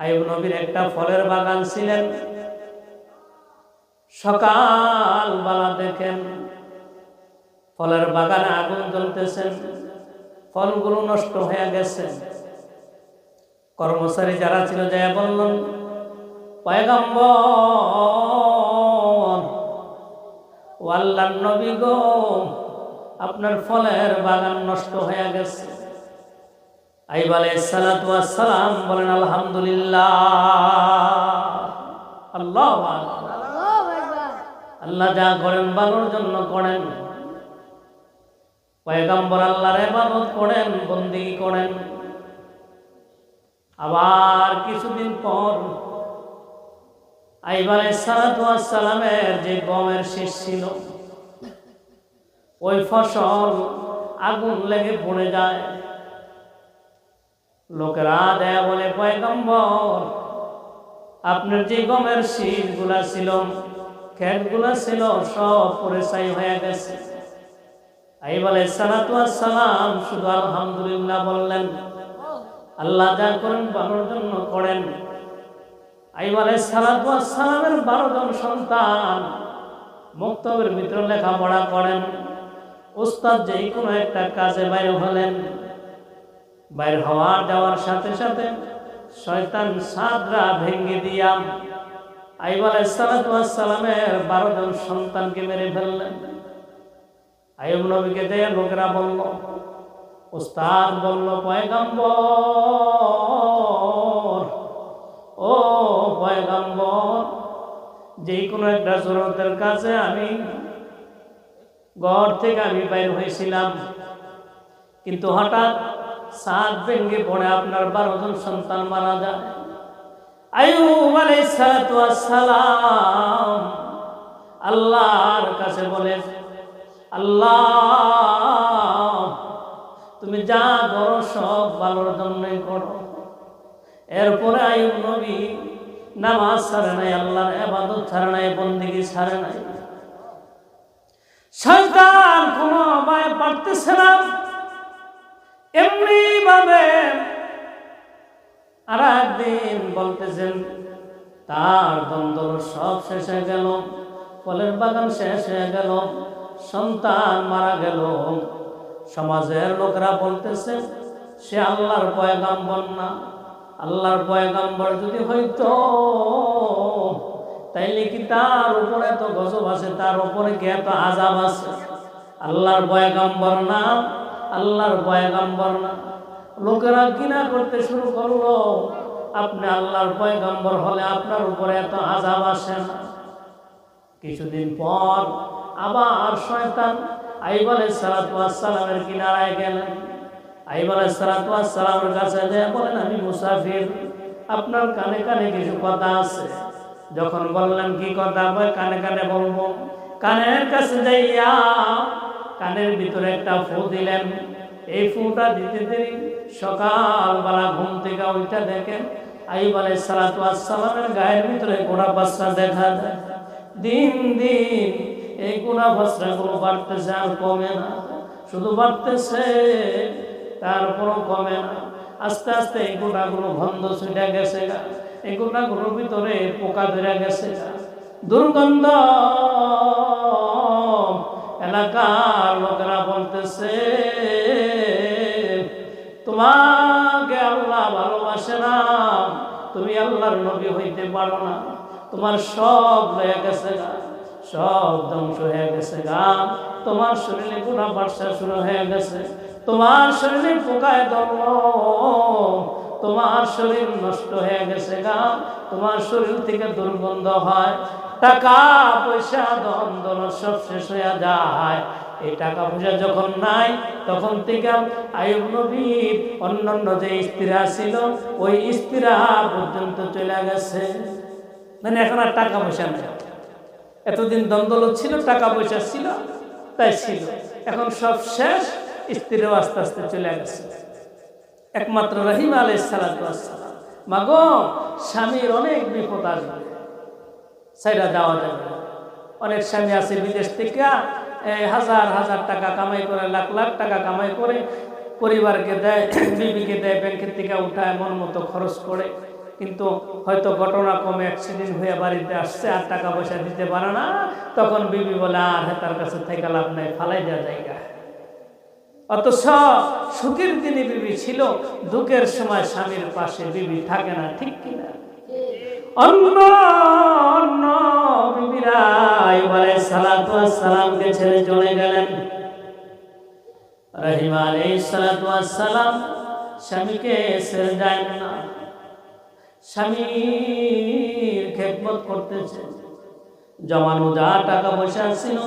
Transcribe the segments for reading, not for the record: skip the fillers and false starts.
আইয়ুব নবীর একটা ফলের বাগান ছিলেন। সকাল বেলা দেখেন ফলের বাগানে আগুন জ্বলতেছেন, ফলগুলো নষ্ট হয়ে গেছে। কর্মচারী যারা ছিল যায় বললেন, পয়গম্বর ও আল্লাহর নবী গো, আপনার ফলের বাগান নষ্ট হয়ে গেছে। আইয়ুব আলাইহিস সালাতু ওয়াস সালাম বলেন, আলহামদুলিল্লাহ, আল্লাহু আকবার। আল্লাহ যা করেন ভালোর জন্য করেন। পয়গম্বর আল্লাহর ইবাদত করেন, বন্দেগী করেন। আবার কিছুদিন পর আইয়ুব আলাইহিস সালাতু ওয়াস সালামের যে গমের শীষ ছিল, ওই ফসল আগুন লেগে পড়ে যায়। লোকেরা দেয়া বলে, পয়গম্বর আপনার যে গমের শীষ গুলা ছিল, ক্ষেত গুলা ছিল, সব পুড়ে ছাই হয়ে গেছে। আইয়ুব আলাইহিস সালাতু ওয়াস সালাম শুধু আলহামদুলিল্লাহ বললেন। আল্লাহ যা করেন ভালোর জন্য করেন। আইয়ুব আলাইহিস সালাতু ওয়াস সালামের 12 জন সন্তান মক্তবের ভিতরে লেখাপড়া করেন। উস্তাদ যেই কোনো একটা কাজে বাইর হলেন, বাইর হওয়ার যাওয়ার সাথে সাথে শয়তান সাদরা ভেঙে দিয়া আইয়ুব আলাইহিস সালাতু ওয়াস সালামের 12 জন সন্তানকে মেরে ফেললেন। আইয়ুব নবীকে দিয়ে লোকেরা বলল, উস্তাদ বলল, পয়গম্বর ও পয়গম্বর, যে কোনো একটা জরুরতের কাছে আমি ঘর থেকে বাইর হয়েছিলাম, কিন্তু হঠাৎ ছাদ ভেঙে পড়ে আপনার 12 জন সন্তান মারা যায়। আইয়ুব আলাইহিস সালাতু ওয়াস সালাম আল্লাহর কাছে বলে, আল্লাহ তুমি যা করো সব ভালোর জন্যই করো। এরপরে আইয়ুব নবী নামাজ ছাড়ে নাই, আল্লাহর ইবাদত ছাড়ে নাই, বন্দেগী ছাড়ে নাই। শয়তান কোনো ভয় পারতেছে না। এমনি ভাবে আর একদিন বলতেছেন, তার দ্বন্দ্ব সব শেষ হয়ে গেল, ফলের বাগান শেষ হয়ে গেল, সন্তান মারা গেল। সমাজের লোকরা বলতেছে, সে আল্লাহর পয়গম্বর না। আল্লাহর পয়গম্বর যদি হইতো তাইলে কি তার উপরে তো গজব আছে, তার উপরে কি এত আযাব আছে? আল্লাহর পয়গম্বর না, আল্লাহর পয়গম্বর না। লোকেরা ঘৃণা করতে শুরু করলো, আপনি আল্লাহর পয়গম্বর হলে আপনার উপরে এত আযাব আসে না। কিছুদিন পর আবার শয়তান আইয়ুব আলাইহিস সালাতু ওয়াস সালামের কিনারায় গেলেন। আইয়ুব আলাইহিস সালাতু ওয়াস সালামের কাছে যেয়ে বলেন, আমি মুসাফির, আপনার কানে কানে কিছু কথা আছে। যখন বললেন কি কথা, কানে কানে বলবো। কানের কাছে যাইয়া কানের ভিতরে একটা ফু দিলেন। এই ফুটা দিতে দেরি সকালবেলা ঘুম থেকে উঠে দেখেন আইয়ুব আলাইহিস সালাতু ওয়াস সালামের গায়ের ভিতরে গোড়া বাচ্চা দেখা যায়। দিন দিন এই গোড়া বাচ্চাগুলো বাড়তেছে, আর কমে না, শুধু বাড়তেছে, তারপরও কমে না। আস্তে আস্তে এই গোড়াগুলো গন্ধ ছুটে গেছে, এই গোড়াগুলোর ভিতরে পোকা ধরে গেছে, দুর্গন্ধ। এলাকার লোকেরা বলতেছে, তোমাকে আল্লাহ ভালোবাসে না, তুমি আল্লাহর নবী হইতে পারো না, তোমার সব হয়ে গেছে গা, সব ধ্বংস হয়ে গেছে গা, তোমার শরীরে গোড়া বাড়সা শুরু হয়ে গেছে, তোমার শরীরে পোকায় ধরল, তোমার শরীর নষ্ট হয়ে গেছে গা, তোমার শরীর থেকে দুর্গন্ধ হয়, টাকা পয়সা ধন দৌলত সব শেষ হয়ে যায়। এই টাকা পয়সা যখন নাই, তখন থেকে আইয়ুব নবীর অন্যান্য যে স্ত্রীরা ছিল, ওই স্ত্রীরা পর্যন্ত চলে গেছে। মানে এখন আর টাকা পয়সা নেই। এতদিন দ্বন্দ্ব ছিল, টাকা পয়সা ছিল, তাই ছিল, এখন সব শেষ, স্ত্রীরাও আস্তে আস্তে চলে গেছে। একমাত্র রহিম আলাইহিস সালাতু ওয়াস সালাম, মাগো স্বামীর অনেক বিপদ আসবে, সাইরা দেওয়া যাবে। অনেক স্বামী আছে বিদেশ থেকে হাজার হাজার টাকা কামাই করে, লাখ লাখ টাকা কামাই করে পরিবারকে দেয়, বিবিকে দেয়, ব্যাংকের থেকে উঠায়, মন মতো খরচ করে, কিন্তু হয়তো ঘটনা কমে অ্যাক্সিডেন্ট হয়ে বাড়িতে আসছে, আর টাকা পয়সা দিতে পারে না, তখন বিবি বলে আর তার কাছে থেকে লাভ নাই, ফালাই দেওয়া জায়গা। অথচ সুখের দিনে বিবি ছিল, দুঃখের সময় স্বামীর পাশে বিবি থাকে না, ঠিক কিনা? অন্য অন্য বিবিরা আলাইহিস সালাতু ওয়াস সালামকে ছেড়ে চলে গেলেন। রহিম আলাইহিস সালাতু ওয়াস সালাম স্বামীকে ছেড়ে যায় না, স্বামীর খেদমত করতেছে। জমানো যা টাকা পয়সা ছিল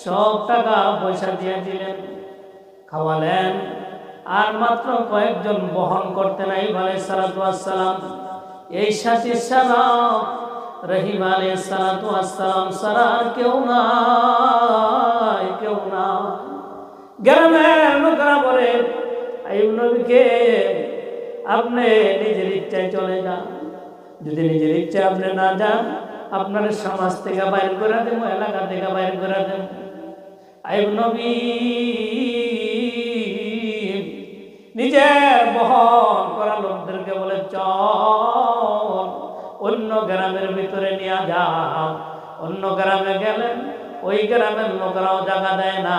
সব টাকা পয়সা দিয়ে দিলেন, খাওয়ালেন। আর মাত্র কয়েকজন বহন করতে নাই আলাইহিস সালাতু ওয়াস সালাম। এই সাথী সালাম রহিম আলাইহিস সালাতু ওয়াস সালাম সারা কেউ নাই, কেউ না। গ্রামের লোকেরা বলে আইয়ুব নবীকে আপনি নিজের ইচ্ছায় চলে যান, যদি নিজের ইচ্ছায় আপনি না যান আপনার সমাজ থেকে বাইর করে দেব, এলাকা থেকে বাইর করে দেব। আইয়ুব নবী নিজের বহন করা লোকদেরকে বলে চল অন্য গ্রামের ভিতরে নিয়ে যাও। অন্য গ্রামে গেলেন, ওই গ্রামের লোকেরাও জায়গা দেয় না।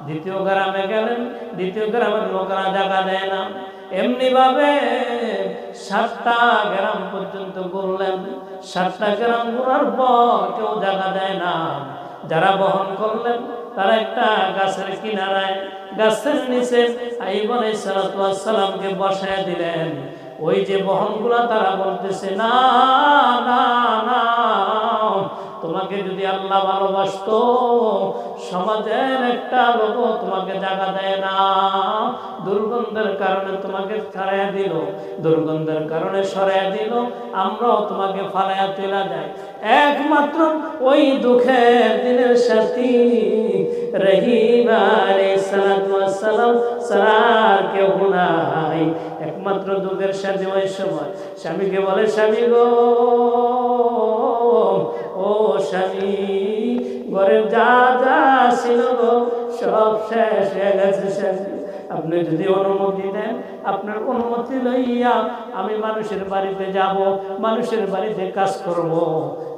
দ্বিতীয় গ্রামে গেলেন, দ্বিতীয় গ্রামের লোকেরা জায়গা দেয় না। এমনি ভাবে 7টা গ্রাম পর্যন্ত ঘুরলেন। 7টা গ্রাম ঘুরার পর কেউ জায়গা দেয় না। যারা বহন করলেন তারা একটা গাছের কিনারায়, গাছের নিচে আইয়ুব আলাইহিস সালাতু ওয়াস সালামকে বসায় দিলেন। ওই যে বহনগুলা তারা বলতেছে না না না, তোমাকে যদি আল্লাহ ভালোবাসতো সমাজের একটা লোক তোমাকে জায়গা দেয় না, দুর্গন্ধের কারণে তোমাকে ছাড়াইয়া দিল, দুর্গন্ধের কারণে সরাইয়া দিল, আমরাও তোমাকে ফালাইয়া চলে যাই। একমাত্র ওই দুঃখের দিনের সাথী রহিম আলাইহিস সালাতু ওয়াস সালাম সারার কেউ নাই। একমাত্র দুঃখের সাথী ওই সময় স্বামীকে বলে, স্বামী গো, ও স্বামী, ঘরের যা যা ছিল গো সব শেষ হয়ে গেছে স্বামী, আপনি যদি অনুমতি দেন, আপনার অনুমতি লইয়া আমি মানুষের বাড়িতে যাব, মানুষের বাড়িতে কাজ করব,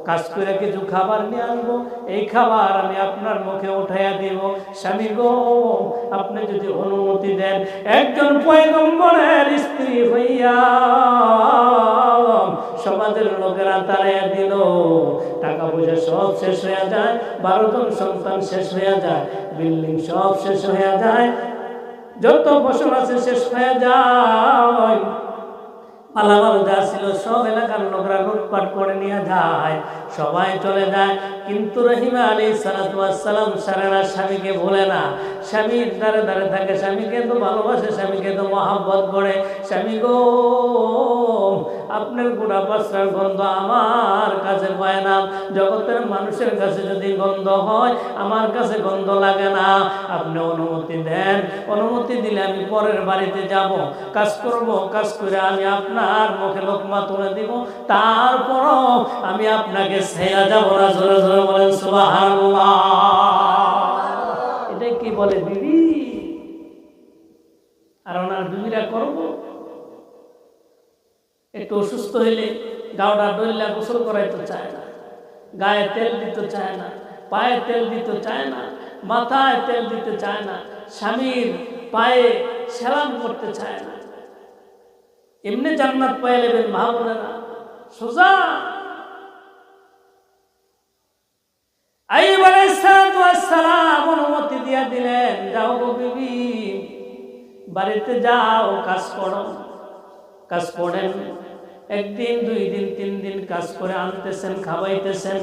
কাজ করে কিছু খাবার নিয়ে আনবো, এই খাবার আমি আপনার মুখে উঠাইয়া দিব। স্বামী গো, আপনি যদি অনুমতি দেন, একজন পয়গম্বরের স্ত্রী হইয়া সমাজের লোকেরা তাড়াইয়া দিল, টাকা পয়সা সব শেষ হয়ে যায়, 12 জন সন্তান শেষ হয়ে যায়, বিল্ডিং সব শেষ হয়ে যায়, যত ফসল আছে শেষ হয়ে যায়, পালামাল যা ছিল সব এলাকার লোকরা লুটপাট করে নিয়ে যায়, সবাই চলে যায়। কিন্তু রহিম আলাইহিস সালাতু ওয়াস সালাম সারা স্বামীকে ভুলে না, স্বামীর দ্বারে দ্বারে থাকে, স্বামীকে তো ভালোবাসে, স্বামীকে তো মহাব্বত করে। স্বামী গো, আপনার গুড়া পাশার গন্ধ আমার কাছে পায় না, জগতের মানুষের কাছে যদি গন্ধ হয় আমার কাছে গন্ধ লাগে না, আপনি অনুমতি দেন, অনুমতি দিলে আমি পরের বাড়িতে যাব, কাজ করব, কাজ করে আমি আপনার মুখে লোকমা তুলে দিব, তারপরও আমি আপনাকে ছেড়ে যাব না। জোরে জোরে বলেন সুবহানাল্লাহ। এটা কি বলে বিবি? আর ওনার বিবিরা করব, একটু অসুস্থ হইলে গাওডা ডইলা গোসল করাইতে চায় না, গায়ে তেল দিতে চায় না, পায়ে তেল দিতে চায় না, মাথায় তেল দিতে চায় না, স্বামীর পায়ে সেলাম করতে চায় না। এমনি জান্নাত পাইয়া নেবেন মা বোনেরা, সোজা। আইয়ুব আলাইহিস সালাম অনুমতি দিয়া দিলেন, যাও গো বিবি, বাড়িতে যাও, কাজ করো। কাজ করেন, 1 দিন 2 দিন 3 দিন কাজ করে আনতেছেন, খাওয়াইতেছেন।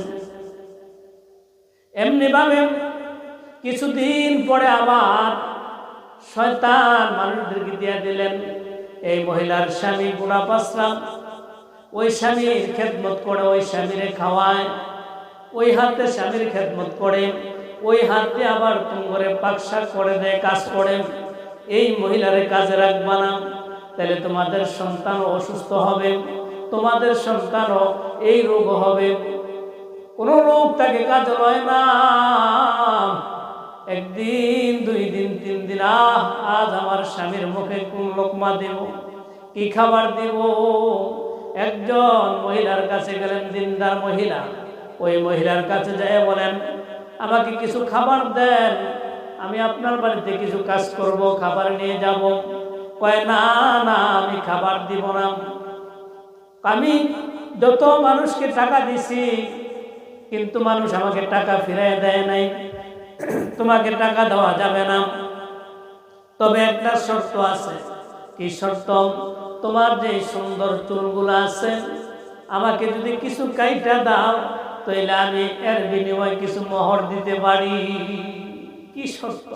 এমনি ভাবে কিছুদিন পরে আবার শয়তান মানুষদেরকে দিয়ে দিলেন। এই মহিলার স্বামী বুড়া পাসরা, ওই স্বামীর খেদমত করে, ওই স্বামীরে খাওয়ায়, ওই হাতে স্বামীর খেদমত করে, ওই হাতে আবার তুঙ্গরে পাকশা করে দেয়, কাজ করে। এই মহিলারে কাজে রাখবা না, তাহলে তোমাদের সন্তানও অসুস্থ হবে, তোমাদের সন্তানও এই রোগ হবে। কোনো রোগ তাকে কাজে লয় না। 1 দিন 2 দিন 3 দিন, আজ আমার স্বামীর মুখে কোন লোকমা দেব, কি খাবার দেব, একজন মহিলার কাছে গেলেন, দিনদার মহিলা। ওই মহিলার কাছে যেয়ে বলেন, আমাকে কিছু খাবার দেন, আমি আপনার বাড়িতে কিছু কাজ করব, খাবার নিয়ে যাব। কয়, না না, আমি খাবার দিব না। আমি যত মানুষকে টাকা দিছি, কিন্তু মানুষ আমাকে টাকা ফিরিয়ে দেয় নাই, তোমাকে টাকা দেওয়া যাবে না। তবে একটা শর্ত আছে। কি শর্ত? তোমার যে সুন্দর চুলগুলো আছে, আমাকে যদি কিছু কাইটা দাও, তাহলে আমি এর বিনিময়ে কিছু মোহর দিতে পারি। কি শর্ত?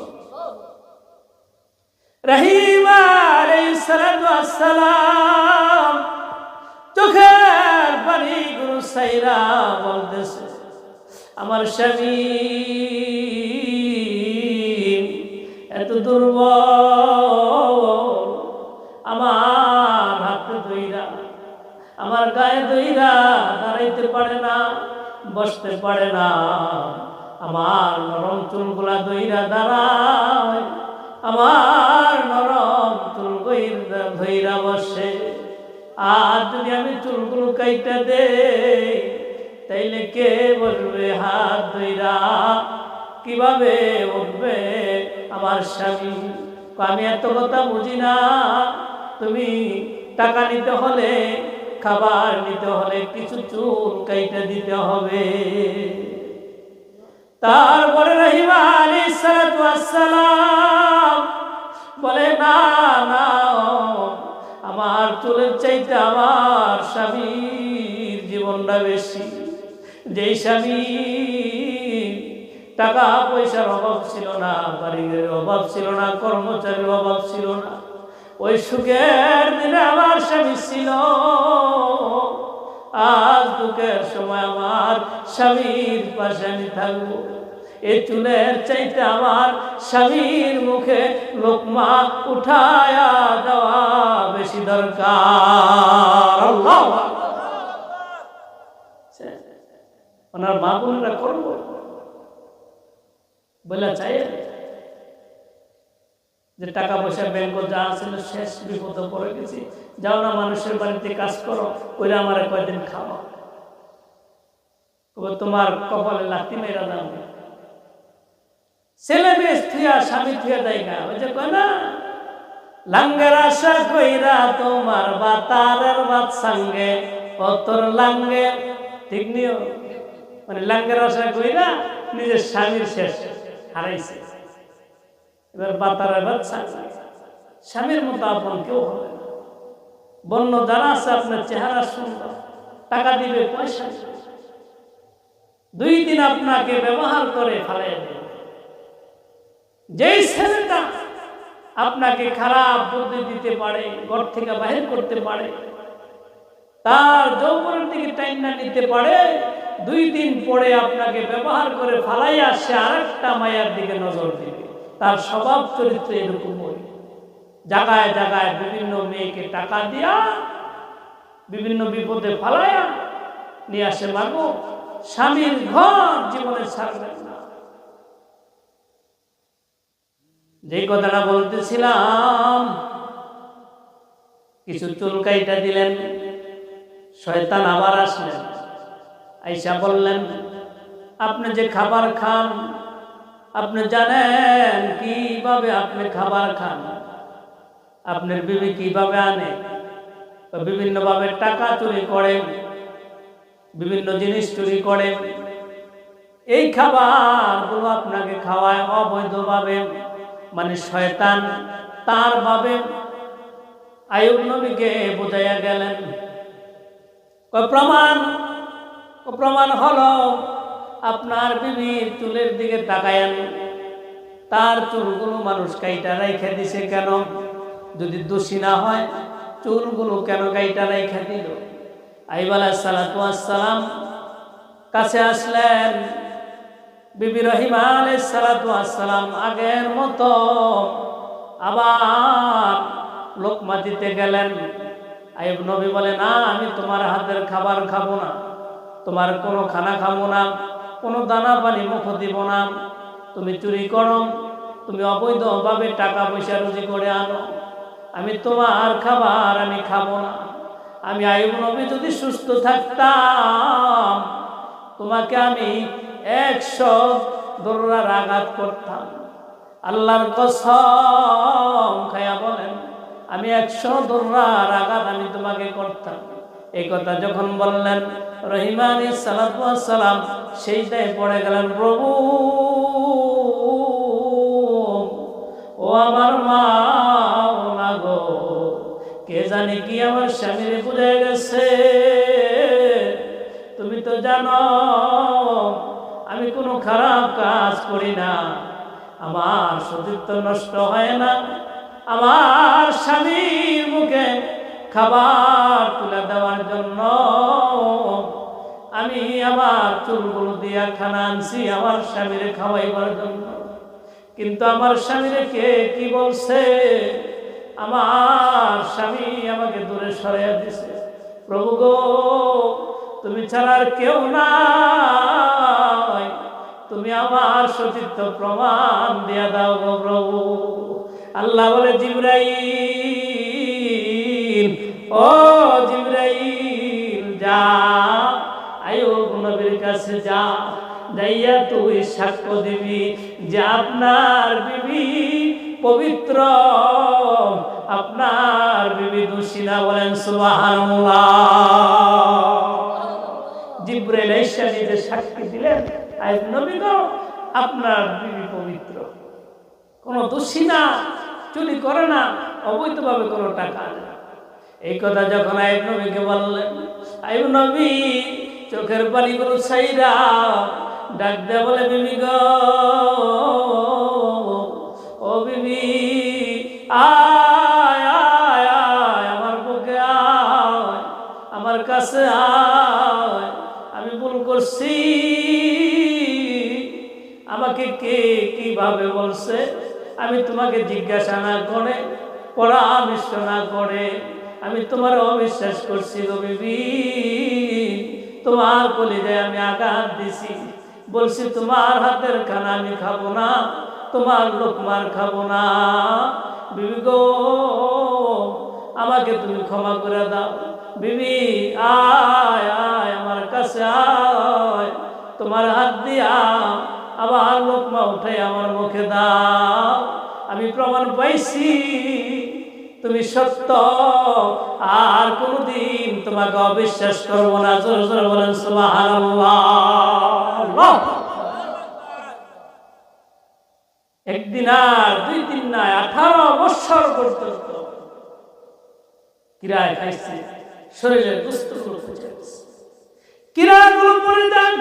রহিম আলাইহিস সালাতু ওয়াস সালাম চোখের পানি গুলো সাইরা বলতেছে, আমার স্বামী এত দুর্বল, আমার হাতে ধইরা, আমার গায়ে ধইরা দাঁড়াইতে পারে না, বসতে পারে না, আমার নরম চুলগুলা ধইরা দাঁড়ায়, আমার নরম চুল ধইরা বসে। আর যদি আমি চুলগুলো কাইটা দেই, তাইলে কে বলবে হাত ধইরা? কিভাবে উঠবে আমার স্বামী? আমি এত কথা বুঝি না, তুমি টাকা নিতে হলে, খাবার নিতে হলে কিছু চুল কাইটা দিতে হবে। তারপরে রহিম আলাইহিস সালাতু ওয়াস সালাম বলে, না না, আমার চুলের চাইতে আমার স্বামীর জীবনটা বেশি। যেই স্বামী টাকা পয়সার অভাব ছিল না, বাড়ির অভাব ছিল না, কর্মচারীর অভাব ছিল না, ওই সুখের দিনে আমার স্বামী ছিল। আজ দুঃখের সময় আমার স্বামীর পাশে আমি থাকবো। এই চুলের চাইতে আমার স্বামীর মুখে লোকমা উঠায়া দেওয়া বেশি দরকার। আল্লাহু আকবার। ওনার মা বোনেরা করবো বলে চাই যে টাকা পয়সা ব্যাংক যা ছিল শেষ, বিপদ পড়ে গেছি, যাও না মানুষের বাড়িতে কাজ করো, ওইরা আমার কয়েকদিন খাওয়া, তোমার কপালে লাথি মেরা দাও। ছেলে মেয়ে থুয়া, স্বামী থুয়া জায়গা, ওই যে কয় না, লাঙ্গের আশা কইরা তোমার বাতারের বাত সঙ্গে অতর লাঙ্গে, ঠিক নিও, মানে লাঙ্গের আশা কইরা নিজের স্বামীর শেষ হারাইছে। এবার বাতারের বাত সঙ্গে, স্বামীর মতো আপন কেউ হবে না। বন্য যারা আছে, আপনার চেহারা সুন্দর, টাকা দিবে, পয়সা দিবে, 2 দিন আপনাকে ব্যবহার করে ফেলে দেবে। যেই ছেলেটা আপনাকে খারাপ বুদ্ধি দিতে পারে, ঘর থেকে বাহির করতে পারে, তার যৌবনের দিকে টাইনা নিতে পারে, 2 দিন পরে আপনাকে ব্যবহার করে ফালাইয়া সে আরেকটা মায়ের দিকে নজর দিবে। তার স্বভাব চরিত্র এরকমই। জায়গায় জায়গায় বিভিন্ন মেয়েকে টাকা দিয়া বিভিন্ন বিপদে ফালাইয়া নিয়ে আসে। মাগো, স্বামীর ঘর জীবনে ছাড়বেন না। যে কথাটা বলতেছিলাম, কিছু চুল কাইটা দিলেন, শয়তান আবার আসলেন, আইসা বললেন, আপনি যে খাবার খান, আপনি জানেন কিভাবে আপনি খাবার খান? আপনার বিবি কিভাবে আনে? বিভিন্ন ভাবে টাকা চুরি করে, বিভিন্ন জিনিস চুরি করে, এই খাবারগুলো আপনাকে খাওয়ায় অবৈধভাবে। মানে শয়তান তার ভাবে আইয়ুব নবীকে বুঝাইয়া গেলেন। প্রমাণ হলো, আপনার বিবির চুলের দিকে তাকায়েন, তার চুলগুলো মানুষ কাইটা রাইখা দিছে কেন? যদি দোষী না হয়, চুলগুলো কেন কাইটা রাইখা দিল? আইয়ুব আলাইহিস সালাতু ওয়াস সালাম কাছে আসলেন। বিবি রহিমা আলাইহিস সালাতু ওয়াস সালাম আগের মতো আবার লোকমা দিতে গেলেন। আইয়ুব নবী বলে, না, আমি তোমার হাতের খাবার খাবো না, তোমার কোনো খানা খাবো না, কোনো দানা পানি মুখ দিব না। তুমি চুরি করো, তুমি অবৈধভাবে টাকা পয়সা রুজি করে আনো, আমি তোমার খাবার আমি খাবো না। আমি আইয়ুব নবী যদি সুস্থ থাকতাম তোমাকে আমি 100 দররার আঘাত করতাম। আল্লাহর কসম খায়া বলেন আমি 100 দররার আঘাত আমি তোমাকে করতাম। এই কথা যখন বললেন রহিম আলাইহিস সালাতু ওয়াস সালাম সেইটাই পড়ে গেলেন, প্রভু ও আমার মা না গো, কে জানি কি আমার স্বামীরে বুঝে গেছে। তুমি তো জানো আমি কোনো খারাপ কাজ করি না, আমার সতীত্ব নষ্ট হয় না। আমার স্বামীর মুখে খাবার তুলে দেওয়ার জন্য আমি আমার চুলগুলো দিয়া খানা আনছি আমার স্বামীরে খাওয়াইবার জন্য, কিন্তু আমার স্বামীরে কে কি বলছে, আমার স্বামী আমাকে দূরে সরাইয়া দিছে। প্রভু গো তুমি ছাড়া আর কেউ নাই, তুমি আমার সতীত্ব প্রমাণ দিয়া দাও গো প্রভু। আল্লাহ বলে জিবরাইল, ও জিবরাইল যা আইয়ুব নবীর কাছে যা, যাইয়া তুই সাক্ষ্য দিবি যে আপনার বিবি পবিত্র, আপনার বিবি দোষী না। বলেন সুবহানাল্লাহ। জিবরাইল এসে নিজে সাক্ষী দিলেন, আইয়ুব নবী গো আপনার বিবি পবিত্র, কোনো দোষী না, চুরি করে না, অবৈধভাবে কোনো টাকা না। এই কথা যখন আইয়ুব নবীকে বললেন, আইয়ুব নবী চোখের পানিগুলো ছাইরা ডাক দেয়া বলে বিবি গো, ও বিবি আয় আয় আয় আমার বুকে আয়, আমার কাছে আয়, আমি ভুল করছি। আমাকে কে কিভাবে বলছে আমি তোমাকে জিজ্ঞাসা না করে, পরামর্শ না করে আমি তোমার অবিশ্বাস করছি গো বিবি। তোমার কলিজায় আমি আঘাত দিছি, বলছি তোমার হাতের খানা আমি খাবো না, তোমার লোকমার খাবো না। বিবি গো আমাকে তুমি ক্ষমা করে দাও। বিবি আয় আয় আমার কাছে আয়, তোমার হাত দিয়া আবার লোকমা উঠে আমার মুখে দাও। আমি প্রমাণ পাইছি তুমি সত্য, আর কোনদিন তোমাকে অবিশ্বাস করবো না। জোরে জোরে বলেন সুবহানাল্লাহ। একদিন আর 2 দিন না, 18 বছর পর্যন্ত কিরায় খাইছে, শরীরের গোশতগুলো পচে গেছে, কিরাগুলো পড়ে যান।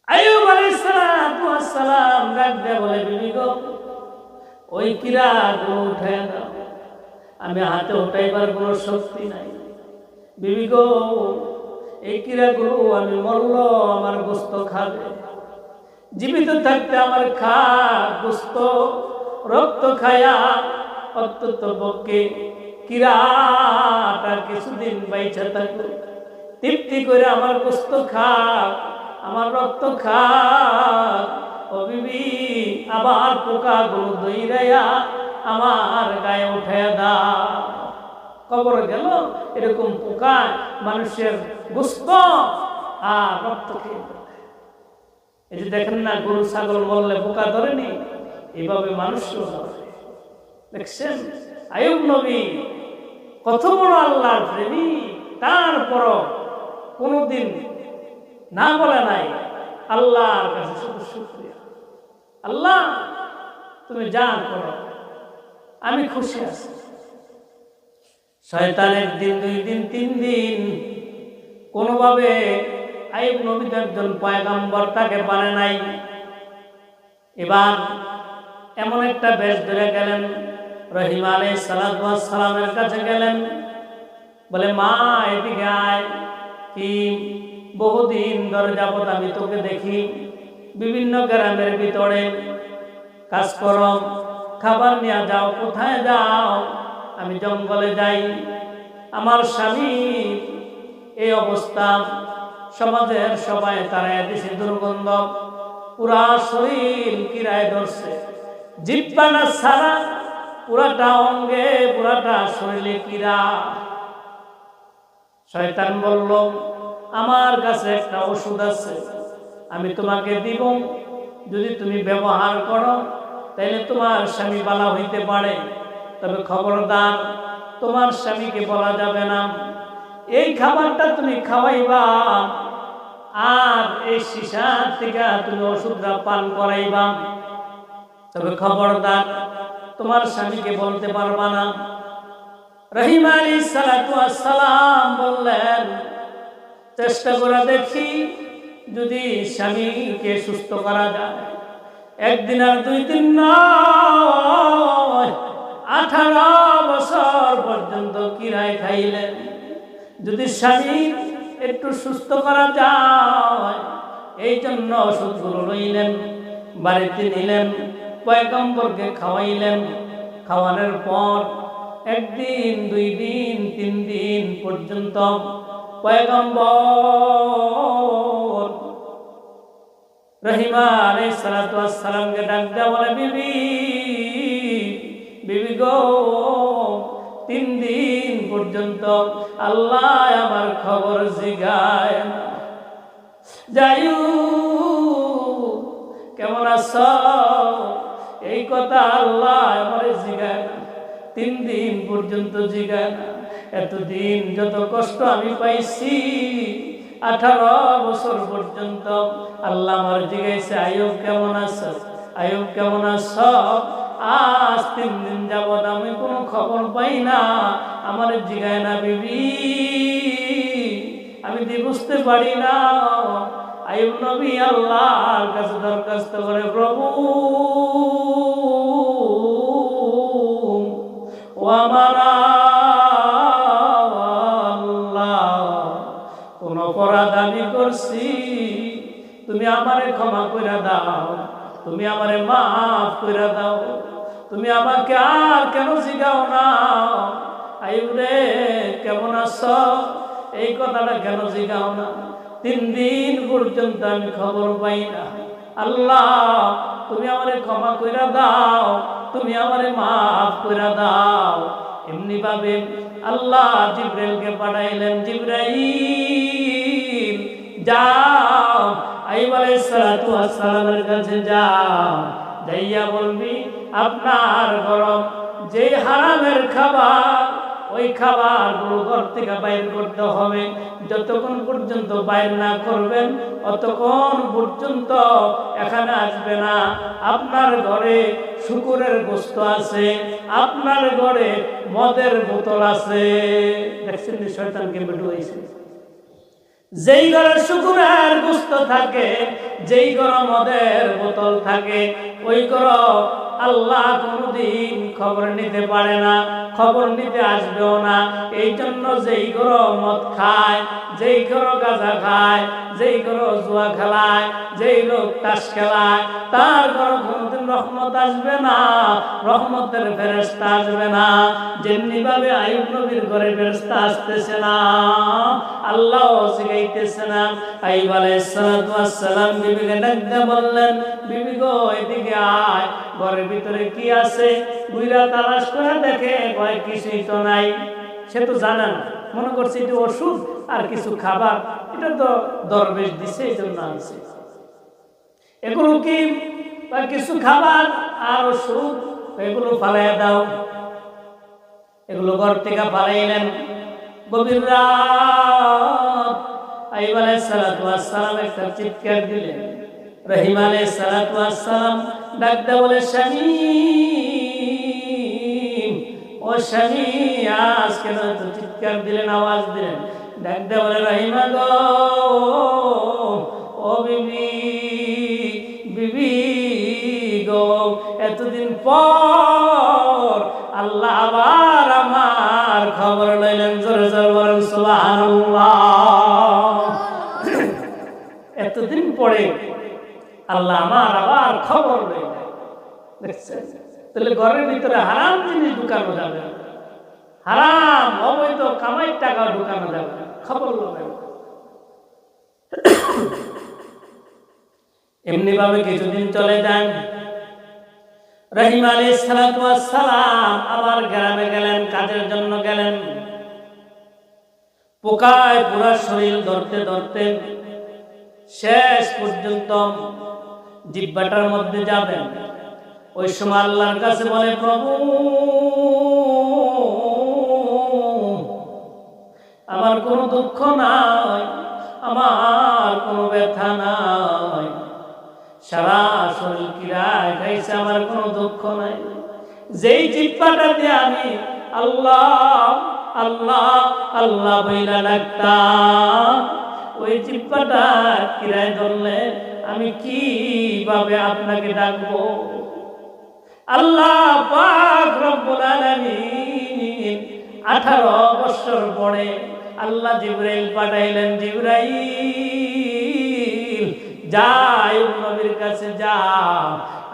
আইয়ুব আলাইহিস সালাম ডাক দিয়ে বলে বিবি গো ওই কিরাগুলো উঠায় দাও, আমি হাতে উঠাইবার কোনো শক্তি নাই। বিবি গো এই কিরাগুলো আমি মরল আমার গোশত খাবে, জীবিত থাকতে আমার গোশত রক্ত খায়া অত্যন্ত পক্ষে কিরাটা কিছুদিন বাইচা থাকো, তৃপ্তি করে আমার গোশত খাক, আমার রক্ত খাক। ও বিবি আবার পোকাগুলো দইরাইয়া আমার গায়ে উঠে দাও। কবরে গেল এরকম পোকা মানুষের গোশত আর রক্ত খেয়ে। এই যে দেখেন না গরু ছাগল মরলে পোকা ধরেনি, এইভাবে মানুষও ধরে। দেখছেন আইয়ুব নবী কত বড় আল্লাহর প্রেমিক, তারপর কোনদিন না বলে নাই আল্লাহর কাছে শুধু শুকরিয়া। আল্লাহ তুমি যা করো আমি খুশি আছি। শয়তান 1 দিন 2 দিন 3 দিন কোনোভাবে আইয়ুব নবী একজন পয়গম্বর তাকে পারে নাই। এবার এমন একটা বেশ ধরে গেলেন, রহিম আলাইহিস সালামের কাছে গেলেন, বলে মা এদিকে আয়, কি বহুদিন ধরে যাবত আমি তোকে দেখি বিভিন্ন গ্রামের ভিতরে কাজ করো, খাবার নিয়ে যাও, কোথায় যাও? আমি জঙ্গলে যাই, আমার স্বামী এই অবস্থা, সমাজের সবাই তারা দেশে দুর্গন্ধ, পুরা শরীর কিরায় ধরছে, জিব্বা না ছাড়া পুরাটা অঙ্গে পুরাটা শরীরে পীড়া। শয়তান বলল, আমার কাছে একটা ওষুধ আছে, আমি তোমাকে দিব, যদি তুমি ব্যবহার করো তাহলে তোমার স্বামী বালা হইতে পারে, তবে খবরদার তোমার স্বামীকে বলা যাবে না। এই খাবারটা তুমি খাওয়াইবা আর এই শিশার থেকে তুমি ওষুধটা পান করাইবা, তবে খবরদার তোমার স্বামীকে বলতে পারবা না। রহিম আলাইহিস সালাতু ওয়াস সালাম বললেন, চেষ্টা করে দেখি যদি স্বামীকে সুস্থ করা যায়। একদিন আর 2 দিন নয়, 18 বছর পর্যন্ত কিরায় খাইলেন। যদি স্বামী একটু সুস্থ করা যায় এই জন্য ওষুধগুলো লইলেন, বাড়িতে নিলেন, পয়গম্বরকে খাওয়াইলেন। খাওয়ানোর পর 1 দিন 2 দিন 3 দিন পর্যন্ত পয়গম্বর রহিম আলাইহিস সালাতু ওয়াস সালামকে ডাক দেয়া বলে, বিবি বিবি গো, 3 দিন পর্যন্ত আল্লাহ আমার খবর জিগায় না। যাইউ কেমন আছো, এই কথা আল্লাহ আমার জিগায় না, 3 দিন পর্যন্ত জিগায় না। এতদিন যত কষ্ট আমি পাইছি, 18 বছর পর্যন্ত আল্লাহ আমার জিগাইছে, আয়ুব কেমন আছো, আয়ুব কেমন আছো। আজ 3 দিন যাবত আমি কোনো খবর পাই না, আমার জিগায় না বিবি, আমি বুঝতে পারি না। আয়ুব নবী আল্লাহর কাছে দরখাস্ত করে, প্রভু ও আমার আল্লাহ, কোন অপরাধ আমি করছি, তুমি আমারে ক্ষমা করে দাও, তুমি আমারে মাফ করে দাও, তুমি আমাকে আর কেন জিগাও না, আয়ুব রে কেমন আছো এই কথাটা কেন জিগাও না। 3 দিন পর্যন্ত আমি খবর পাই না। আল্লাহ তুমি আমারে ক্ষমা করে দাও, তুমি আমারে মাফ করে দাও। এমনি ভাবে আল্লাহ জিবরাইলকে পাঠাইলেন, জিবরাইল যাও আইয়ুব আলাইহিস সালাতু ওয়াস সালামের কাছে যাও, যাইয়া বলবি আপনার গরম যে হারামের খাবার, ওই খাবারগুলো ঘর থেকে বাইর করতে হবে। যতক্ষণ পর্যন্ত বাইর না করবেন অতক্ষণ পর্যন্ত এখানে আসবে না। আপনার ঘরে শুকুরের গোশত আছে, আপনার ঘরে মদের বোতল আছে। দেখছেন শয়তানকে বেড়ুইছে, যেই ঘরে শুকুরের গোশত থাকে, যেই ঘরে মদের বোতল থাকে, ওই ঘর আল্লাহ কোনদিন খবর নিতে পারে না, খবর নিতে আসবেও না। এই জন্য যেই ঘর মদ খায়, যেই ঘর গাঁজা খায়, যেই ঘর জুয়া খেলায়, যেই লোক তাস খেলায়, তার ঘর কোনদিন রহমত আসবে না, রহমতের ফেরেশতা আসবে না। যেমনি ভাবে আইয়ুব নবীর ঘরে ফেরেশতা আসতেছে না, আল্লাহ শিখাইতেছে না। আইয়ুব আলাইহিস সালাতু ওয়াস সালাম বিবিকে ডাকতে বললেন, বিবি গো এদিকে আয়, ঘরের ভিতরে কি আছে। বুইরা তালাশ করে দেখে কয় কিছুই তো নাই। সে তো জানে না, মনে করছে এটা ওষুধ আর কিছু খাবার, এটা তো দরবেশ দিছে এই জন্য আনছে। এগুলো কি কিছু খাবার আর ওষুধ, এগুলো ফালাইয়া দাও। এগুলো ঘর থেকে ফালাইলেন। গভীর রাত আইয়ুব আলাইহিস সালাতু ওয়াস সালাম একটা চিৎকার দিলেন। রহিম আলাইহিস সালাতু ওয়াস সালাম ডাকতে বলে, স্বামী ও স্বামী, আজ কেন এত চিৎকার দিলেন, আওয়াজ দিলেন? ডাকতে বলে, রহিমা গো, ও বিবি, বিবি গো, এতদিন পর আল্লাহ আবার আমার খবর লইলেন। জোরে জোরে বলেন সুবহানাল্লাহ। এতদিন পরে আল্লাহ আমার আবার খবর লইলেন। দেখছেন, তাহলে ঘরের ভিতরে হারাম জিনিস ঢুকানো যাবে না, হারাম অবৈধ কামাই টাকা ঢুকানো যাবে না, খবর লইলেন। এমনি ভাবে কিছুদিন চলে যান। রহিম আলাইহিস সালাতু ওয়াস সালাম আবার গ্রামে গেলেন, কাজের জন্য গেলেন। পোকায় পুরা শরীর ধরতে ধরতে শেষ পর্যন্ত জিহ্বাটার মধ্যে যাবেন। ওই সময় আল্লাহর কাছে বলে, প্রভু আমার কোনো দুঃখ নাই, আমার কোনো ব্যথা নাই, সারা শরীর কিরায় খাইছে, আমার কোনো দুঃখ নাই। যেই জিহ্বাটা দিয়ে আমি আল্লাহ আল্লাহ আল্লাহ বইলা ডাকতাম, ওই জিহ্বাটা কিরায় ধরলে আমি কিভাবে আপনাকে ডাকবো? আল্লাহ পাক রব্বুল আলামিন 18 বছর পরে আল্লাহ জিবরাইল পাঠাইলেন। জিবরাইল যা আইয়ুব নবীর কাছে যা,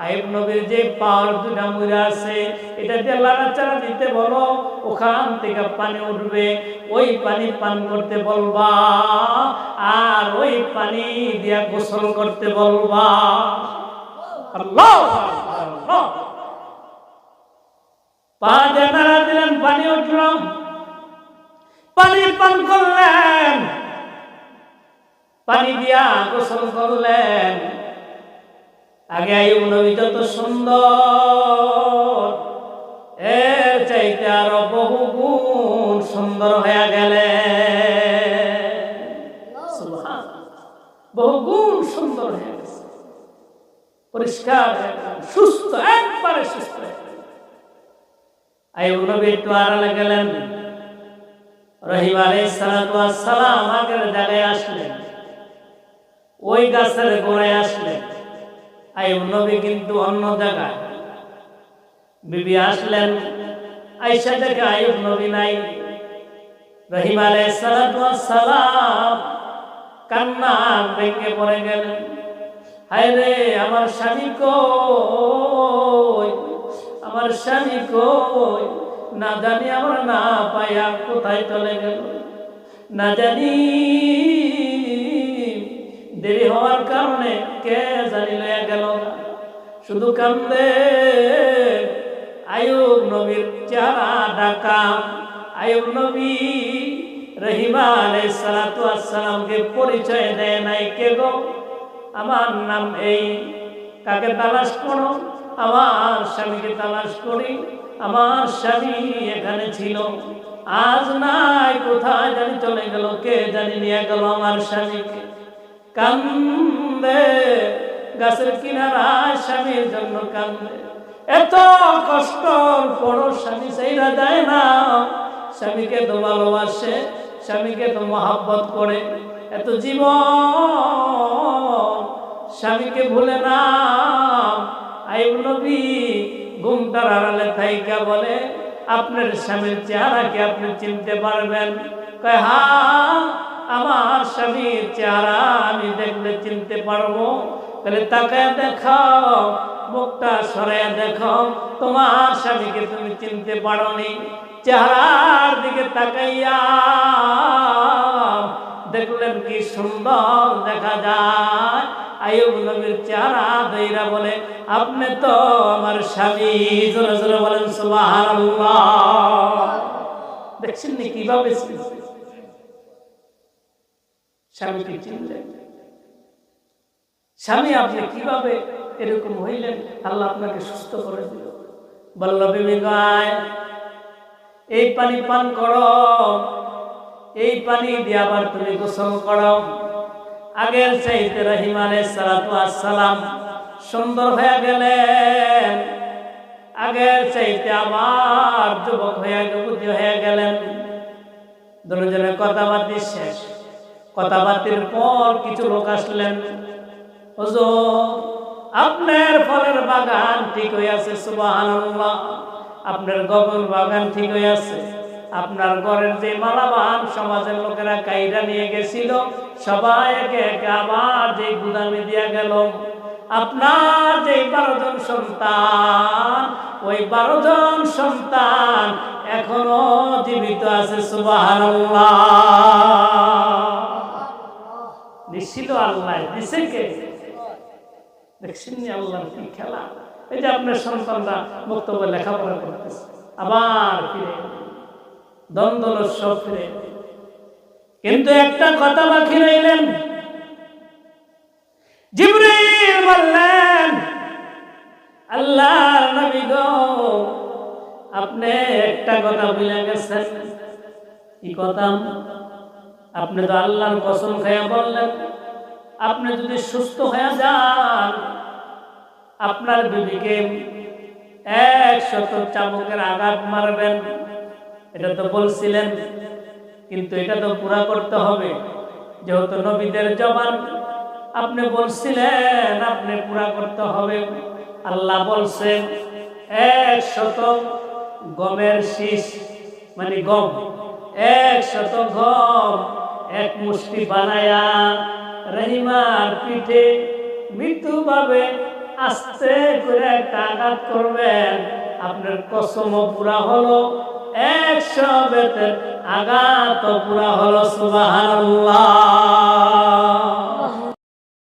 আইয়ুব নবীর যে পাওয়ার দুটা মুড়া আছে এটা দিয়ে লাড়াচাড়া দিতে বলো, ওখান থেকে পানি উঠবে, ওই পানি পান করতে বলবা, আর ওই পানি দিয়া গোসল করতে বলবা। আল্লাহ আল্লাহ, পা দিয়ে নাড়া দিলেন, পানি উঠল, পানি পান করলেন, পানি দিয়া গোসল করলেন। আগে আইয়ুব নবী যত সুন্দর, এর চাইতে আরো বহু গুণ সুন্দর হয়ে গেলেন। সুবহানাল্লাহ, বহু গুণ সুন্দর হয়ে গেছে, পরিষ্কার, সুস্থ, একবারে সুস্থ। আইয়ুব নবী একটু আড়ালে গেলেন। রহিম আলাইহিস সালাতু ওয়াস সালাম আগের জায়গায় আসলেন, ওই গাছের গোড়ায় আসলেন। আইয়ুব নবী কিন্তু অন্য জায়গায়। বিবি আসলেন, আয়েশা দেখে আইয়ুব নবী নাই। রহিম আলাইহিস সালাতু ওয়াস সালাম কান্না ভেঙে পড়ে গেলেন। হায় রে, আমার স্বামী কই, আমার স্বামী কই? না জানি আমার না পাইয়া কোথায় চলে গেল, না জানি দেরি হওয়ার কারণে কে জানি লইয়া গেল। শুধু কান্দে। আইয়ুব নবীর চেহারা ঢাকা। আইয়ুব নবী রহিম আলাইহিস সালাতু ওয়াস সালামকে পরিচয় দেয় নাই। কে গো? আমার নাম এই। কাকে তালাশ করো? আমার স্বামীকে তালাশ করি। আমার স্বামী এখানে ছিল, আজ নাই, কোথায় জানি চলে গেল, কে জানি নিয়ে গেল আমার স্বামীকে। কান্দে, গাছের কিনারায় স্বামীর জন্য কান্দে। এত কষ্টর পরও স্বামী চাইরা যায় না। স্বামীকে তো ভালোবাসে, স্বামীকে তো মহব্বত করে, এত জীবন স্বামীকে ভুলে না। আইয়ুব নবী ঘুমটার আড়ালে থাইকা বলে, আপনার স্বামীর চেহারা কি আপনি চিনতে পারবেন? কয়, হ্যাঁ, আমার স্বামীর চেহারা আমি দেখলে চিনতে পারবো। তাহলে তাকায় দেখাও, মুখটা সরাইয়া দেখো, তোমার স্বামীকে তুমি চিনতে পারোনি। চেহারার দিকে তাকাইয়া দেখলেন কি সুন্দর দেখা যায়। আইয়ুব নবীর চেহারা ধইরা বলে, আপনি তো আমার স্বামী। জোরে জোরে বলেন সুবহানাল্লাহ। দেখছেন নি কিভাবে স্বামীকে চিনলেন? স্বামী আপনি কিভাবে এরকম হইলেন? আল্লাহ আপনাকে সুস্থ করে দিল। বলল, বিবি গায়, এই পানি পান করো, এই পানি দিয়ে আবার তুমি গোসল করো। আগের চাইতে রহিম আলাইহিস সালাতু ওয়াস সালাম সুন্দর হয়ে গেলেন। আগের চাইতে আবার যুবক হয়ে যুবতী হয়ে গেলেন। দুজনের কথাবার্তা শেষ। কথাবার্তার পর কিছু লোক আসলেন। হুজুর, আপনার ফলের বাগান ঠিক হয়ে আছে, সুবহানাল্লাহ। আপনার গমের বাগান ঠিক হয়ে আছে। আপনার ঘরের যে মালাবান সমাজের লোকেরা কাইরা নিয়ে গেছিল, সবাই একে একে আবার যে গুদামে দিয়া গেল। আপনার যে 12 জন সন্তান, ওই 12 জন সন্তান এখনো জীবিত আছে, সুবহানাল্লাহ। নিশ্চিত আল্লাহ দিছে কে? দেখছেন আল্লাহর কি খেলা। এই যে আপনার সন্তানরা বক্তব্য লেখাপড়া করতেছে, আবার ফিরে দ্বন্দ্ব সব ফিরে। কিন্তু একটা কথা বাকি রইলেন, জিবরীল বললেন, আল্লাহর নবী গো, আপনি একটা কথা ভুলে গেছেন। কি কথা? আপনি তো আল্লাহর কসম খেয়ে বললেন, আপনি যদি সুস্থ হয়ে যান আপনার বিবিকে 100 চাবুকের আঘাত মারবেন। এটা তো বলছিলেন, কিন্তু এটা তো পুরা করতে হবে, যেহেতু নবীদের জবান আপনি বলছিলেন, আপনি পুরা করতে হবে। আল্লাহ বলছেন 100 গমের শীষ, মানে গম, 100 গম এক মুষ্টি বানায়া রহিমার পিঠে মৃত্যুভাবে আস্তে করে একটা আঘাত করবেন, আপনার কসম পুরা হলো, 100 বেতের আঘাত পুরা হলো। সুবহানাল্লাহ।